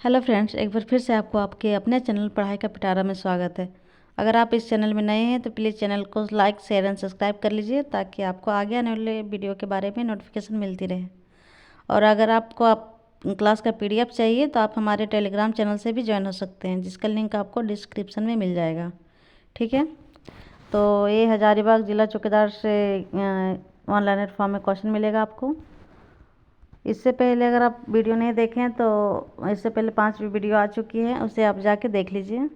Hello friends, एक बार फिर से आपको आपके अपने चैनल पढ़ाई का पिटारा में स्वागत है। अगर आप इस चैनल में नए हैं तो प्लीज़ चैनल को लाइक, शेयर एंड सब्सक्राइब कर लीजिए ताकि आपको आगे आने वाले वीडियो के बारे में नोटिफिकेशन मिलती रहे। और अगर आपको क्लास का PDF चाहिए तो आप हमारे टेलीग्राम चैनल से भी ज्वाइन हो सकते हैं, जिसका लिंक आपको डिस्क्रिप्शन में मिल जाएगा। ठीक है, तो ये हजारीबाग ज़िला चौकीदार से ऑनलाइन फॉर्म में क्वेश्चन मिलेगा आपको। इससे पहले अगर आप वीडियो नहीं देखें तो इससे पहले 5 वीडियो आ चुकी है, उसे आप जाके देख लीजिए।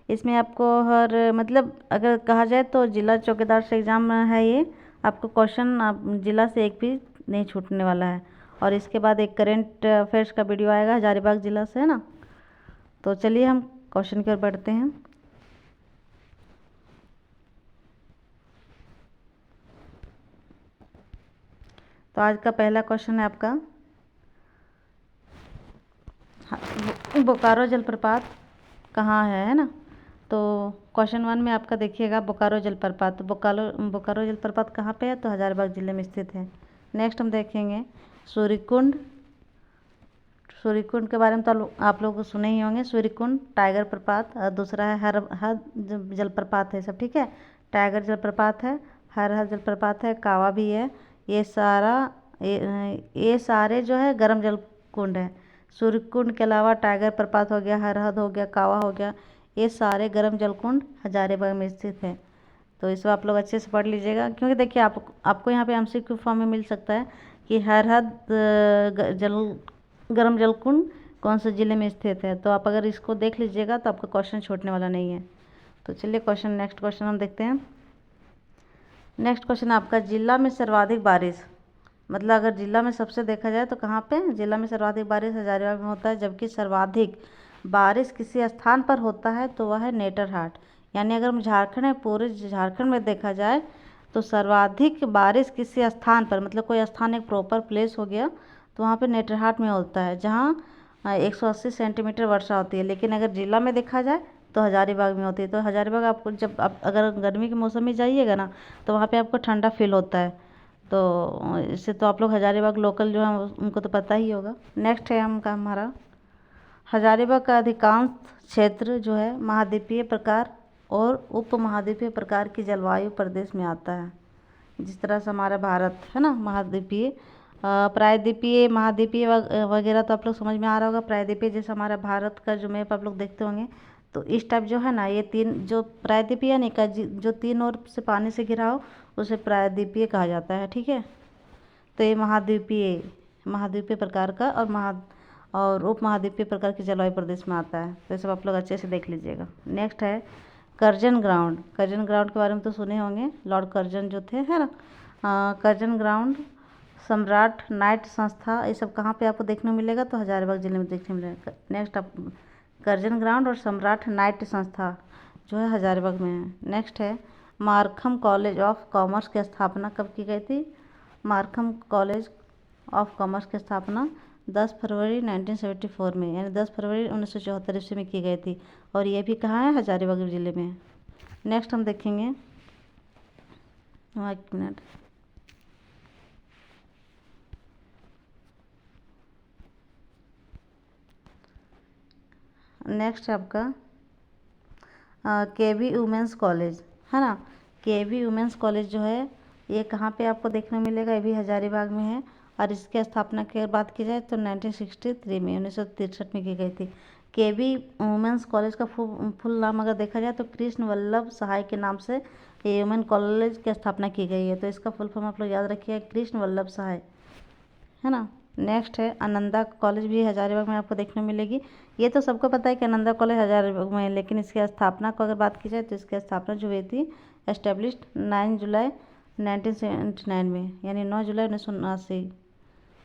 इसमें आपको हर अगर कहा जाए तो जिला चौकीदार से एग्ज़ाम है ये। आपको क्वेश्चन आप जिला से एक भी नहीं छूटने वाला है। और इसके बाद एक करेंट अफेयर्स का वीडियो आएगा हजारीबाग ज़िला से, है ना। तो चलिए हम क्वेश्चन की ओर बढ़ते हैं। तो आज का पहला क्वेश्चन है आपका, बोकारो जलप्रपात कहाँ है ना। तो क्वेश्चन 1 में आपका देखिएगा बोकारो जलप्रपात। बोकारो जलप्रपात कहाँ पे है, तो हजारीबाग ज़िले में स्थित है। नेक्स्ट हम देखेंगे सूर्यकुंड। सूर्यकुंड के बारे में तो आप लोग सुने ही होंगे। सूर्यकुंड, टाइगर प्रपात, और दूसरा है हर हर जलप्रपात है सब। ठीक है, टाइगर जलप्रपात है, हर हर जलप्रपात है, कावा भी है। ये सारे जो है गर्म जल कुंड है। सूर्यकुंड के अलावा टाइगर प्रपात हो गया, हर हद हो गया, कावा हो गया, ये सारे गर्म जल कुंड हजारीबाग में स्थित है। तो इसको आप लोग अच्छे से पढ़ लीजिएगा, क्योंकि देखिए आपको यहाँ पे MCQ फॉर्म में मिल सकता है कि हर हद गर्म जल कुंड कौन से ज़िले में स्थित है। तो आप अगर इसको देख लीजिएगा तो आपका क्वेश्चन छूटने वाला नहीं है। तो चलिए नेक्स्ट क्वेश्चन हम देखते हैं। नेक्स्ट क्वेश्चन आपका, जिला में सर्वाधिक बारिश, मतलब अगर जिला में सबसे देखा जाए तो कहाँ पे जिला में सर्वाधिक बारिश हजारीबाग में होता है, जबकि सर्वाधिक बारिश किसी स्थान पर होता है तो वह है नेतरहाट। यानी अगर हम झारखंड में, पूरे झारखंड में देखा जाए तो सर्वाधिक बारिश किसी स्थान पर, मतलब कोई स्थान एक प्रॉपर प्लेस हो गया, तो वहाँ पे नेतरहाट में होता है, जहाँ 180 सेंटीमीटर वर्षा होती है। लेकिन अगर जिला में देखा जाए तो हजारीबाग में होती है। तो हजारीबाग आपको जब आप अगर गर्मी के मौसम में जाइएगा ना तो वहाँ पे आपको ठंडा फील होता है। तो इससे तो आप लोग हजारीबाग लोकल जो है उनको तो पता ही होगा। नेक्स्ट है हमारा, हजारीबाग का अधिकांश क्षेत्र जो है महाद्वीपीय प्रकार और उप महाद्वीपीय प्रकार की जलवायु प्रदेश में आता है। जिस तरह से हमारा भारत है ना महाद्वीपीय, प्रायद्वीपीय, महाद्वीपीय वगैरह तो आप लोग समझ में आ रहा होगा। प्रायद्वीपीय जैसे हमारा भारत का जो मैप आप लोग देखते होंगे, तो इस टाइप जो है ना, ये 3 जो प्रायद्वीपीय यानी का जो 3 ओर से पानी से घिरा हो उसे प्रायद्वीपीय कहा जाता है। ठीक है, तो ये महाद्वीपीय प्रकार का और उप महाद्वीपीय प्रकार की जलवायु प्रदेश में आता है। तो ये सब आप लोग अच्छे से देख लीजिएगा। नेक्स्ट है कर्जन ग्राउंड। कर्जन ग्राउंड के बारे में तो सुने होंगे, लॉर्ड कर्जन जो थे, है ना। कर्जन ग्राउंड, सम्राट नाइट संस्था, ये सब कहाँ पे आपको देखने को मिलेगा, तो हजारीबाग जिले में देखने मिलेगा। नेक्स्ट आप कर्जन ग्राउंड और सम्राट नाइट संस्था जो है हजारीबाग में है। नेक्स्ट है मार्खम कॉलेज ऑफ कॉमर्स की स्थापना कब की गई थी। मार्खम कॉलेज ऑफ कॉमर्स की स्थापना 10 फरवरी 1974 में, यानी 10 फरवरी 1974 ईस्वी में की गई थी। और ये भी कहाँ है, हजारीबाग ज़िले में है। नेक्स्ट हम देखेंगे, एक मिनट, नेक्स्ट है आपका KV वुमेंस कॉलेज, है ना। KV वुमेंस कॉलेज जो है ये कहाँ पे आपको देखने मिलेगा, ये भी हजारीबाग में है। और इसके स्थापना की बात की जाए तो 1963 में, 1963 में की गई थी। KV वुमेंस कॉलेज का फुल नाम अगर देखा जाए तो कृष्ण वल्लभ सहाय के नाम से ये वुमेन कॉलेज की स्थापना की गई है। तो इसका फुल फॉर्म आप लोग याद रखिए, कृष्ण वल्लभ सहाय, है ना। नेक्स्ट है आनंदा कॉलेज, भी हजारीबाग में आपको देखने मिलेगी। ये तो सबको पता है कि आनंदा कॉलेज हजारीबाग में है, लेकिन इसकी स्थापना को अगर बात की जाए तो इसकी स्थापना जो हुई थी एस्टेब्लिश्ड 9 जुलाई 1979 में, यानी 9 जुलाई 1979।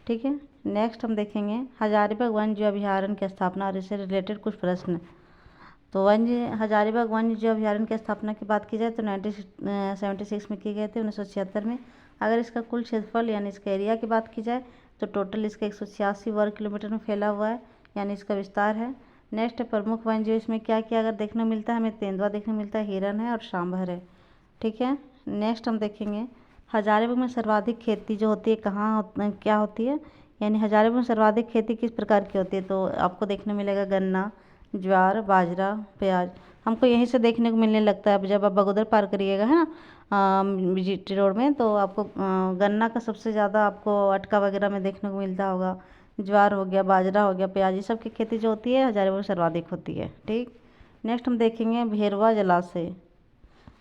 ठीक है, नेक्स्ट हम देखेंगे हजारीबाग वन्य जीव अभयारण्य की स्थापना और इससे रिलेटेड कुछ प्रश्न। तो हजारीबाग वन्य जीव अभयारण्य की स्थापना की बात की जाए तो 1976 में की गई थी, 1976 में। अगर इसका कुल क्षेत्रफल यानी इसका एरिया की बात की जाए तो टोटल इसका 186 वर्ग किलोमीटर में फैला हुआ है, यानी इसका विस्तार है। नेक्स्ट है प्रमुख वन्य जीव, इसमें क्या क्या अगर देखने मिलता है, हमें तेंदुआ देखने मिलता है, हिरन है और सांभर है। ठीक है, नेक्स्ट हम देखेंगे हजारीबाग में सर्वाधिक खेती जो होती है क्या होती है, यानी हजारीबाग में सर्वाधिक खेती किस प्रकार की होती है? तो आपको देखने मिलेगा गन्ना, ज्वार, बाजरा, प्याज। हमको यहीं से देखने को मिलने लगता है। अब जब आप बगोदर पार करिएगा है ना जीटी रोड में, तो आपको गन्ना का सबसे ज़्यादा आपको अटका वगैरह में देखने को मिलता होगा। ज्वार हो गया, बाजरा हो गया, प्याज, ये सब की खेती जो होती है हजारीबाग में सर्वाधिक होती है। ठीक, नेक्स्ट हम देखेंगे भेरवा जलाशय।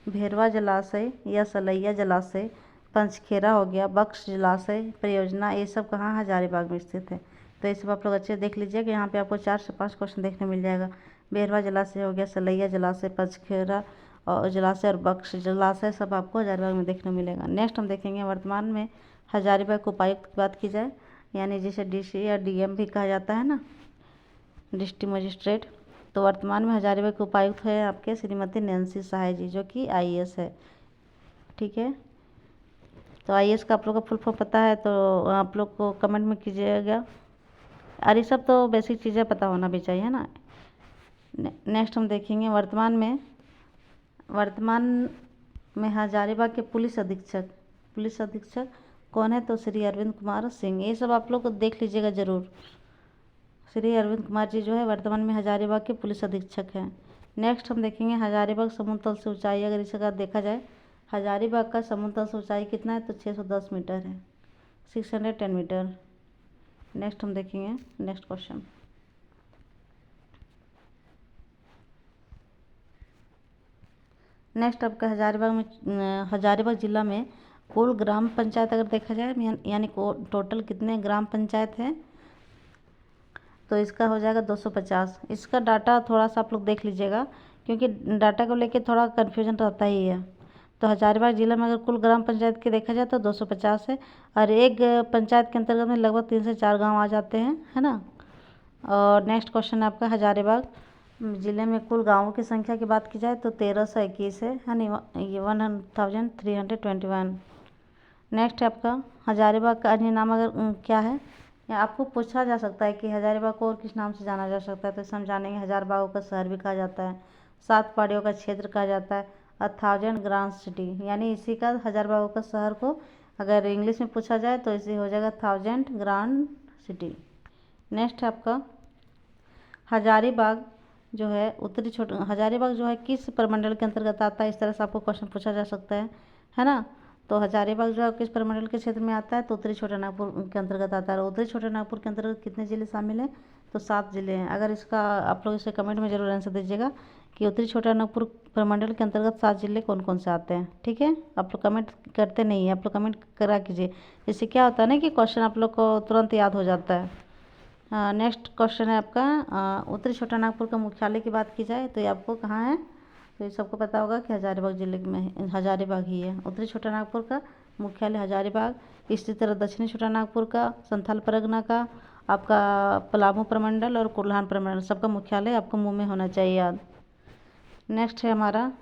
भेरवा जलाशय या सलैया जलाशय, पंचखेरा हो गया, बख्श जलाशय परियोजना, ये सब कहाँ हजारीबाग में स्थित है? तो ये सब आप लोग अच्छे देख लीजिए कि यहाँ पे आपको 4 से 5 क्वेश्चन देखने मिल जाएगा। भेरवा जलाशय हो गया, सलैया जलाशय, पंचखेरा और जलाशय और बख्श जलाशय सब आपको हजारीबाग में देखने मिलेगा। नेक्स्ट हम देखेंगे वर्तमान में हजारीबाग उपायुक्त की बात की जाए, यानी जिसे डीसी या डीएम भी कहा जाता है ना, डिस्ट्रिक्ट मजिस्ट्रेट। तो वर्तमान में हजारीबाग के उपायुक्त है आपके श्रीमती नैन्सी सहाय जी, जो कि आईएएस है। ठीक है, तो आईएएस का आप लोग का फुल फॉर्म पता है तो आप लोग को कमेंट में कीजिएगा। और ये सब तो बेसिक चीज़ें पता होना भी चाहिए ना। नेक्स्ट हम देखेंगे वर्तमान में हजारीबाग के पुलिस अधीक्षक कौन है? तो श्री अरविंद कुमार सिंह। ये सब आप लोग देख लीजिएगा ज़रूर। श्री अरविंद कुमार जी जो है वर्तमान में हजारीबाग के पुलिस अधीक्षक हैं। नेक्स्ट हम देखेंगे हजारीबाग समुद्र तल से ऊंचाई। अगर इस जगह देखा जाए हजारीबाग का समुद्र तल से ऊंचाई कितना है? तो 610 मीटर है, 610 मीटर। नेक्स्ट हम देखेंगे नेक्स्ट क्वेश्चन। नेक्स्ट आपका हजारीबाग जिला में कुल ग्राम पंचायत अगर देखा जाए, यानी टोटल कितने ग्राम पंचायत हैं? तो इसका हो जाएगा 250। इसका डाटा थोड़ा सा आप लोग देख लीजिएगा, क्योंकि डाटा को लेके थोड़ा कन्फ्यूजन रहता ही है। तो हजारीबाग जिला में अगर कुल ग्राम पंचायत के देखा जाए तो 250 है, और एक पंचायत के अंतर्गत में लगभग 3 से 4 गांव आ जाते हैं, है ना। और नेक्स्ट क्वेश्चन है आपका हजारीबाग जिले में कुल गाँवों की संख्या की बात की जाए तो 1321 है, यानी 1321। नेक्स्ट है आपका हजारीबाग का अन्य नाम अगर क्या है, या आपको पूछा जा सकता है कि हजारीबाग को और किस नाम से जाना जा सकता है, तो इसे हम जानेंगे। हजारीबागों का शहर भी कहा जाता है, 7 पहाड़ियों का क्षेत्र कहा जाता है, 1000 ग्रांड सिटी, यानी इसी का हजारीबागों का शहर को अगर इंग्लिश में पूछा जाए तो इसे हो जाएगा 1000 ग्रांड सिटी। नेक्स्ट है आपका हजारीबाग जो है हजारीबाग जो है किस प्रमंडल के अंतर्गत आता है? इस तरह से आपको क्वेश्चन पूछा जा सकता है ना। तो हजारीबाग जो है किस प्रमंडल के क्षेत्र में आता है? तो उत्तरी छोटा नागपुर के अंतर्गत आता है। उत्तरी छोटा नागपुर के अंतर्गत कितने जिले शामिल हैं? तो 7 जिले हैं। अगर इसका आप लोग इसे कमेंट में जरूर आंसर दीजिएगा कि उत्तरी छोटा नागपुर प्रमंडल के अंतर्गत 7 जिले कौन कौन से आते हैं। ठीक है, आप लोग कमेंट करते नहीं हैं, आप लोग कमेंट करा कीजिए। इससे क्या होता है ना कि क्वेश्चन आप लोग को तुरंत याद हो जाता है। नेक्स्ट क्वेश्चन है आपका उत्तरी छोटा नागपुर का मुख्यालय की बात की जाए तो ये आपको कहाँ है? तो ये सबको पता होगा कि हजारीबाग जिले में हजारीबाग ही है। उत्तरी छोटा नागपुर का मुख्यालय हजारीबाग। इसी तरह दक्षिणी छोटा नागपुर का, संथाल परगना का, आपका पलामू प्रमंडल और कोल्हान प्रमंडल, सबका मुख्यालय आपको मुंह में होना चाहिए याद। नेक्स्ट है हमारा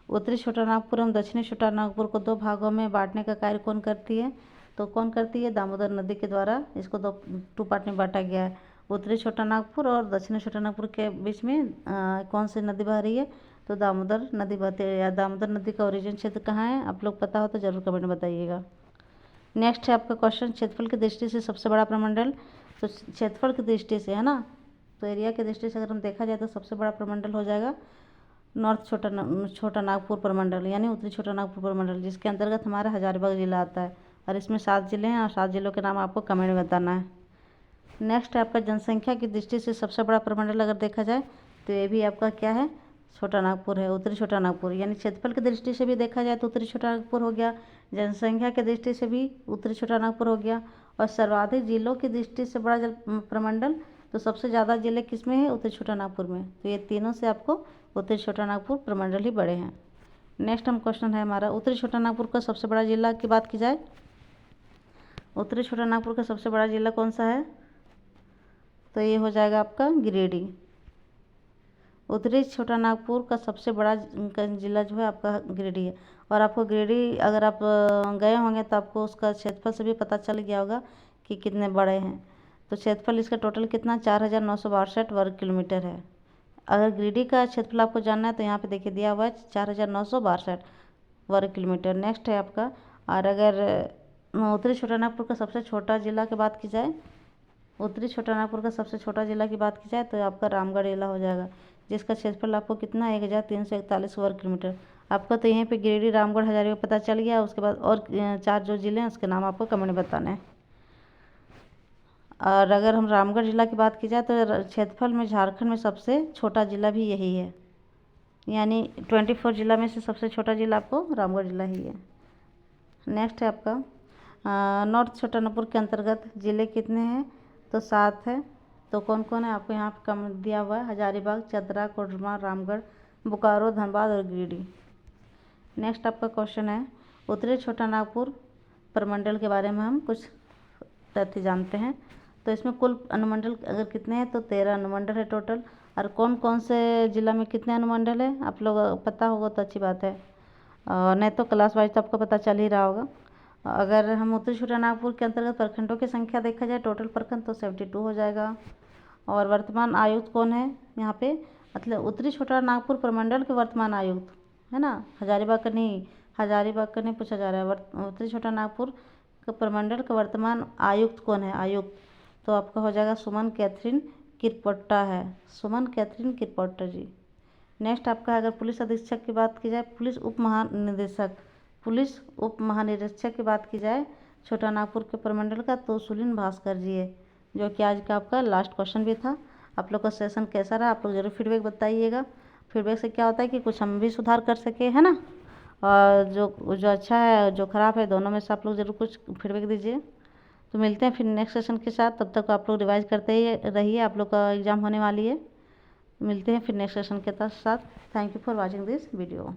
उत्तरी छोटा नागपुर एवं दक्षिणी छोटा नागपुर को 2 भागों में बांटने का कार्य कौन करती है? तो कौन करती है? दामोदर नदी के द्वारा इसको 2 पार्ट में बांटा गया है। उत्तरी छोटा नागपुर और दक्षिणी छोटा नागपुर के बीच में कौन सी नदी बह रही है? तो दामोदर नदी बहती है। या दामोदर नदी का ओरिजिन क्षेत्र कहाँ है? आप लोग पता हो तो जरूर कमेंट में बताइएगा। नेक्स्ट है आपका क्वेश्चन क्षेत्रफल की दृष्टि से सबसे बड़ा प्रमंडल। तो क्षेत्रफल की दृष्टि से है ना, तो एरिया की दृष्टि से अगर हम देखा जाए तो सबसे बड़ा प्रमंडल हो जाएगा नॉर्थ छोटा नागपुर प्रमंडल, यानी उत्तरी छोटा नागपुर प्रमंडल, जिसके अंतर्गत हमारा हजारीबाग जिला आता है। और इसमें 7 जिले हैं और 7 जिलों के नाम आपको कमेंट में बताना है। नेक्स्ट है आपका जनसंख्या की दृष्टि से सबसे बड़ा प्रमंडल अगर देखा जाए तो ये भी आपका क्या है? छोटा नागपुर है, उत्तरी छोटा नागपुर। यानी क्षेत्रफल की दृष्टि से भी देखा जाए तो उत्तरी छोटा नागपुर हो गया, जनसंख्या की दृष्टि से भी उत्तरी छोटा नागपुर हो गया, और सर्वाधिक जिलों की दृष्टि से बड़ा प्रमंडल, तो सबसे ज़्यादा जिले किस में है? उत्तरी छोटा नागपुर में। तो ये तीनों से आपको उत्तरी छोटा नागपुर प्रमंडल ही बड़े हैं। नेक्स्ट हम क्वेश्चन है हमारा उत्तरी छोटा नागपुर का सबसे बड़ा जिला की बात की जाए, उत्तरी छोटा नागपुर का सबसे बड़ा जिला कौन सा है? तो ये हो जाएगा आपका गिरिडीह। उत्तरी छोटा नागपुर का सबसे बड़ा जिला जो है आपका गिरिडीह है। और आपको गिरिडीह अगर आप गए होंगे तो आपको उसका क्षेत्रफल से भी पता चल गया होगा कि कितने बड़े हैं। तो क्षेत्रफल इसका टोटल कितना 4962 वर्ग किलोमीटर है। अगर गिरिडीह का क्षेत्रफल आपको जानना है तो यहाँ पे देखिए दिया हुआ है 4962 वर्ग किलोमीटर। नेक्स्ट है आपका, और अगर उत्तरी छोटानागपुर का सबसे छोटा जिला की बात की जाए, उत्तरी छोटानागपुर का सबसे छोटा जिला की बात की जाए तो आपका रामगढ़ जिला हो जाएगा, जिसका क्षेत्रफल आपको कितना है 1341 वर्ग किलोमीटर। आपका तो यहीं पे गिरिडीह, रामगढ़, हजारीबाग पता चल गया। उसके बाद और 4 जो जिले हैं उसके नाम आपको कमेंट में बताने हैं। और अगर हम रामगढ़ जिला की बात की जाए तो क्षेत्रफल में झारखंड में सबसे छोटा जिला भी यही है, यानी 24 जिला में से सबसे छोटा जिला आपको रामगढ़ जिला ही है। नेक्स्ट है आपका नॉर्थ छोटानागपुर के अंतर्गत जिले कितने हैं, तो 7 है। तो कौन कौन है आपको यहाँ पे कम दिया हुआ है, हजारीबाग, चतरा, कोडरमा, रामगढ़, बोकारो, धनबाद और गिरिडीह। नेक्स्ट आपका क्वेश्चन है उत्तरी छोटानागपुर प्रमंडल के बारे में हम कुछ तथ्य जानते हैं। तो इसमें कुल अनुमंडल अगर कितने हैं तो 13 अनुमंडल है टोटल। और कौन कौन से जिला में कितने अनुमंडल है आप लोग पता होगा तो अच्छी बात है, नहीं तो क्लास वाइज तो आपको पता चल ही रहा होगा। अगर हम उत्तरी छोटानागपुर के अंतर्गत प्रखंडों की संख्या देखा जाए टोटल प्रखंड तो 72 हो जाएगा। और वर्तमान आयुक्त कौन है यहाँ पे, मतलब उत्तरी छोटानागपुर प्रमंडल के वर्तमान आयुक्त है ना, हजारीबाग का नहीं पूछा जा रहा है। उत्तरी छोटानागपुर के प्रमंडल का वर्तमान आयुक्त कौन है, आयुक्त तो आपका हो जाएगा सुमन कैथरीन किरपोट्टा है, सुमन कैथरीन किरपोट्टा जी। नेक्स्ट आपका अगर पुलिस अधीक्षक की बात की जाए, पुलिस उप महानिरीक्षक की बात की जाए छोटानागपुर के प्रमंडल का तो सुलिन भास्कर जी है, जो कि आज का आपका लास्ट क्वेश्चन भी था। आप लोग का सेशन कैसा रहा आप लोग जरूर फीडबैक बताइएगा। फीडबैक से क्या होता है कि कुछ हम भी सुधार कर सके, है ना। और जो अच्छा है जो ख़राब है दोनों में से आप लोग ज़रूर कुछ फीडबैक दीजिए। तो मिलते हैं फिर नेक्स्ट सेशन के साथ, तब तक आप लोग रिवाइज करते ही रहिए, आप लोग का एग्ज़ाम होने वाली है। मिलते हैं फिर नेक्स्ट सेशन के साथ। Thank you for watching this video.